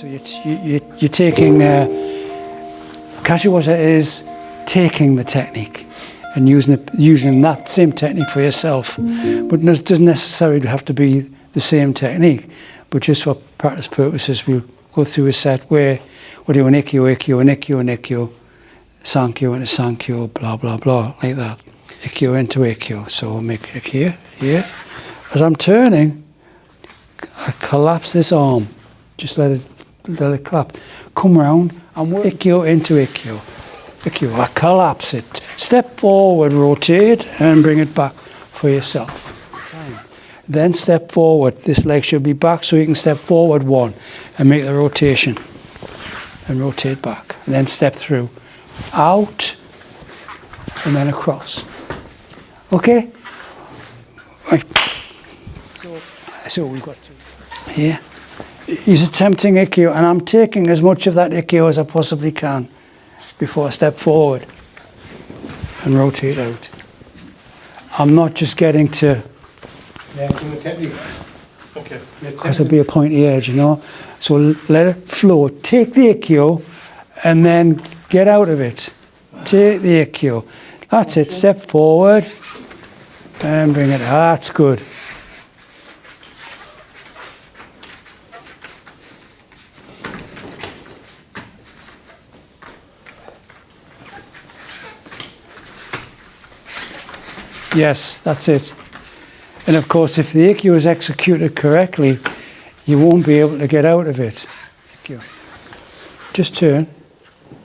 So you're taking, Kashiwaza is taking the technique and using that same technique for yourself. But it doesn't necessarily have to be the same technique, but just for practice purposes, we'll go through a set where we're doing Ikkyo, Ikkyo, and Ikkyo, and Ikkyo, Sankyo into Sankyo, blah, blah, blah, like that. Ikkyo into Ikkyo. So we'll make it here, here. As I'm turning, I collapse this arm. Just let it clap. Come round and work Ikkyo into Ikkyo. Ikkyo, I collapse it. Step forward, rotate, and bring it back for yourself. Then step forward. This leg should be back, so you can step forward one and make the rotation. And rotate back. And then step through. Out, and then across. Okay? Right. So we've got to. Here. He's attempting Ikkyo, and I'm taking as much of that Ikkyo as I possibly can before I step forward and rotate out. I'm not just getting to... Okay. Because it'll be a pointy edge, you know. So let it flow. Take the Ikkyo, and then get out of it. Take the Ikkyo. That's it. Step forward, and bring it. That's good. Yes, that's it. And of course, if the Ikkyo is executed correctly, you won't be able to get out of it. Ikkyo. Just turn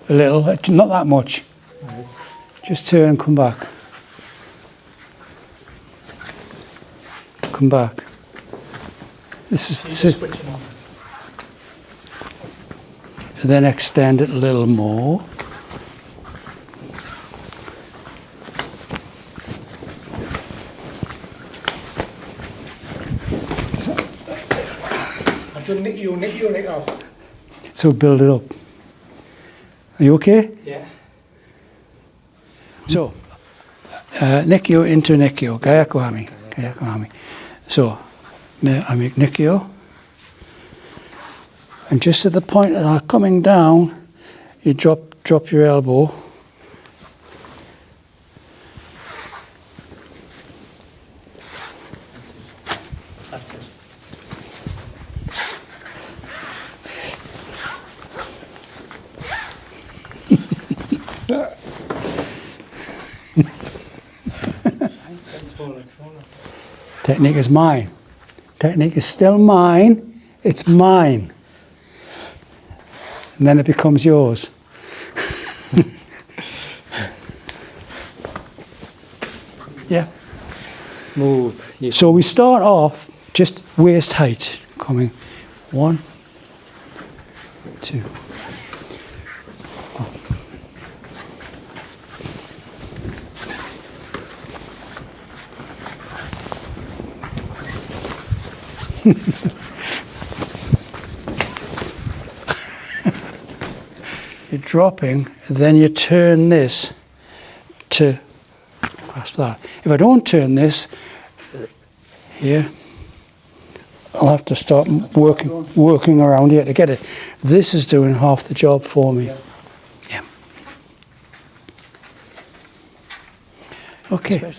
a little, not that much. Right. Just turn and come back. Come back. This is it. And then extend it a little more. So build it up. Are you okay? Yeah. So, Nikyo into Nikyo, Gayakuhami, Gayakuhami. So, I make Nikyo, and just at the point of coming down, you drop your elbow. That's it. Technique is mine. Technique is still mine. It's mine. And then it becomes yours. Yeah. Move. So we start off just waist height, coming 1, 2. You're dropping, then you turn this to grasp that. If I don't turn this here, I'll have to start working around here to get it. This is doing half the job for me. Yeah. Okay.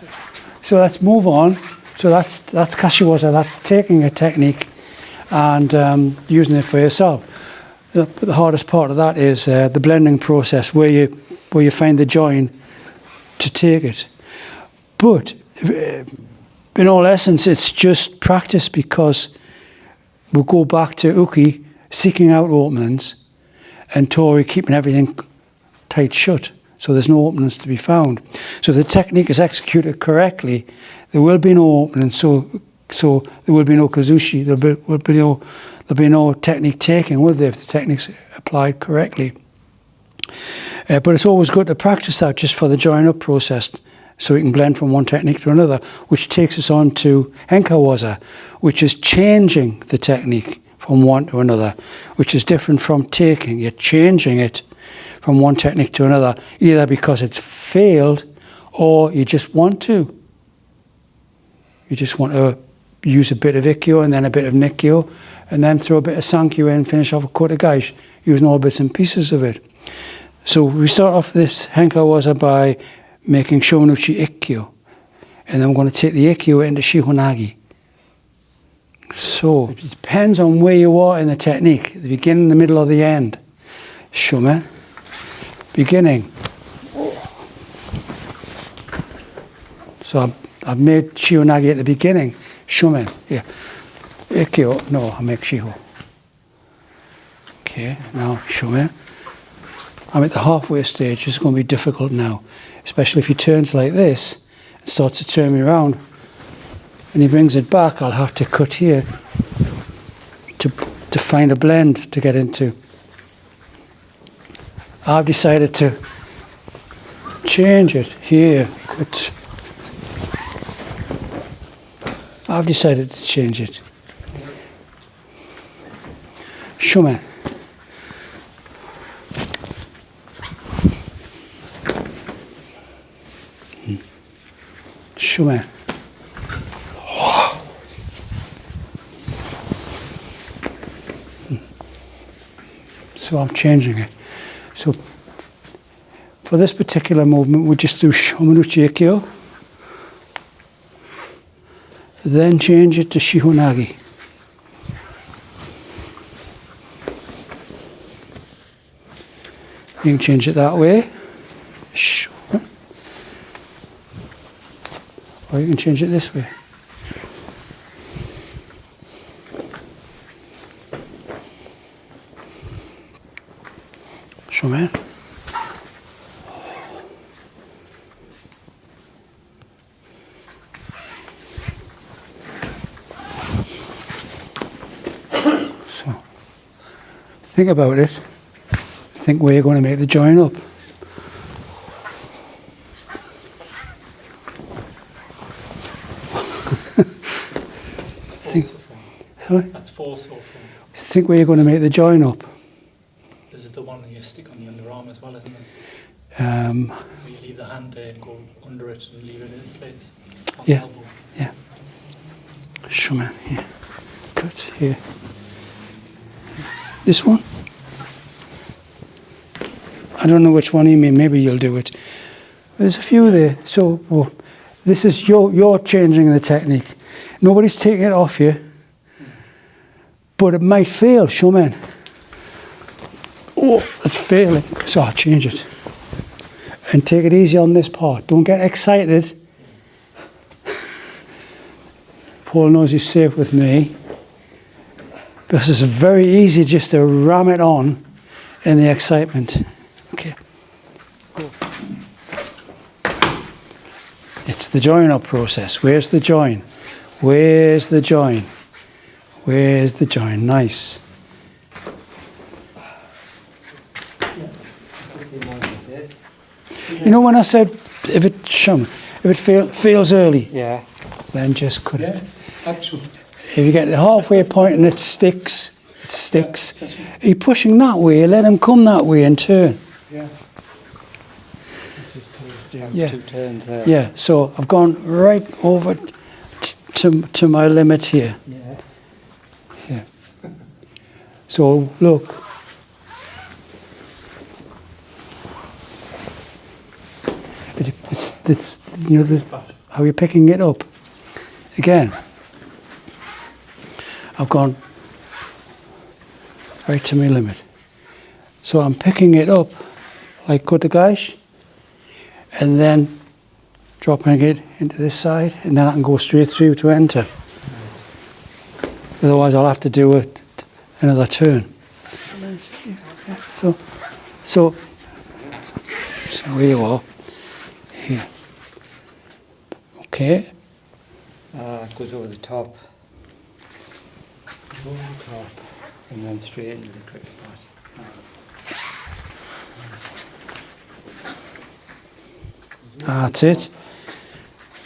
So let's move on. So that's Kashiwaza. That's taking a technique and using it for yourself. The hardest part of that is the blending process, where you find the join to take it. But in all essence, it's just practice, because we'll go back to Uki seeking out openings and Tori keeping everything tight shut, so there's no openings to be found. So if the technique is executed correctly, there will be no opening, so there will be no kazushi, there'll be no technique taking, will there, if the technique's applied correctly. But it's always good to practice that just for the join up process, so we can blend from one technique to another, which takes us on to Henka-waza, which is changing the technique from one to another, which is different from taking. You're changing it from one technique to another, either because it's failed or you just want to. You just want to use a bit of Ikkyo and then a bit of Nikkyo, and then throw a bit of Sankyo in and finish off with Kotegaeshi, using all bits and pieces of it. So we start off this Henka Waza by making Shomanuchi Ikkyo, and then we're going to take the Ikkyo into Shihonagi. So it depends on where you are in the technique, the beginning, the middle, or the end. Shomen, beginning. So I've made Shihonagi at the beginning. Shomen, yeah. Ikkyo, no, I make Shiho. Okay, now Shomen. I'm at the halfway stage. It's going to be difficult now, especially if he turns like this and starts to turn me around and he brings it back. I'll have to cut here to find a blend to get into. I've decided to change it here. Cut. I've decided to change it. Shomen. Shomen. So I'm changing it. So for this particular movement, we just do Shomanuchi Ikkyo, then change it to Shihonagi. You can change it that way, or you can change it this way. Shomen. So, think about it. Think where you're going to make the join up. Sorry? That's false or from. Think where you're going to make the join up. This is the one that you stick on the underarm as well, isn't it? Where Where you leave the hand there and go under it and leave it in place. On Yeah. the elbow. Yeah. Shomen, here. Cut, here. This one? I don't know which one you mean, maybe you'll do it. There's a few there. So, well, this is you're changing the technique. Nobody's taking it off you, but it might fail, Shomen. Oh, it's failing. So I'll change it. And take it easy on this part. Don't get excited. Paul knows he's safe with me. Because it's very easy just to ram it on in the excitement. Okay. Go. It's the join up process. Where's the join? Where's the join? Where's the join? Nice. You know when I said if it fails early, Yeah. then just cut it. Actually. If you get the halfway point and it sticks, it sticks. Are you pushing that way? Let him come that way and turn. Yeah. Yeah. 2 turns there. Yeah, so I've gone right over to my limit here. Yeah. Yeah. So look. It's you know how you're picking it up. Again, I've gone right to my limit. So I'm picking it up like Kotegaeshi and then dropping it into this side, and then I can go straight through to enter. Otherwise I'll have to do another turn. So here you are. Here. Okay. It goes over the top. Over the top. And then straight into the cricket part. That's it.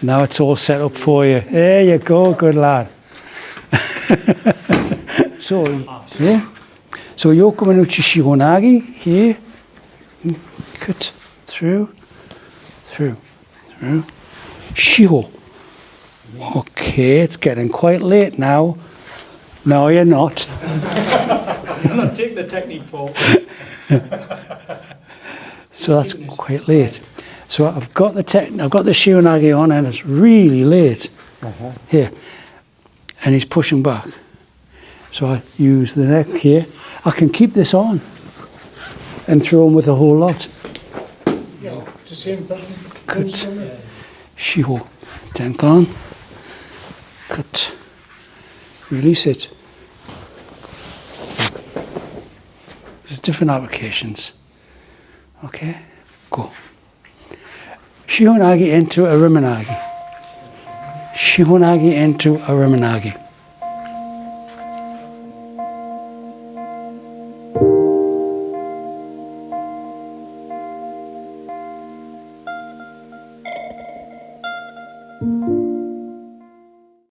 Now it's all set up for you. There you go, good lad. So, yeah. So Yokomanuchi Shihonagi here. Cut through. Shiho. Okay, it's getting quite late now. No, you're not. I'll take the technique, Paul. So that's quite late. So I've got the Shihonage on, and it's really late. Here, and he's pushing back. So I use the neck here. I can keep this on and throw him with a whole lot. Yeah, the same button. Cut. Shiho. Tenkan. Cut. Release it. There's different applications. Okay, go. Shihonage into a Rimanage. Shihonage into a Rimanage.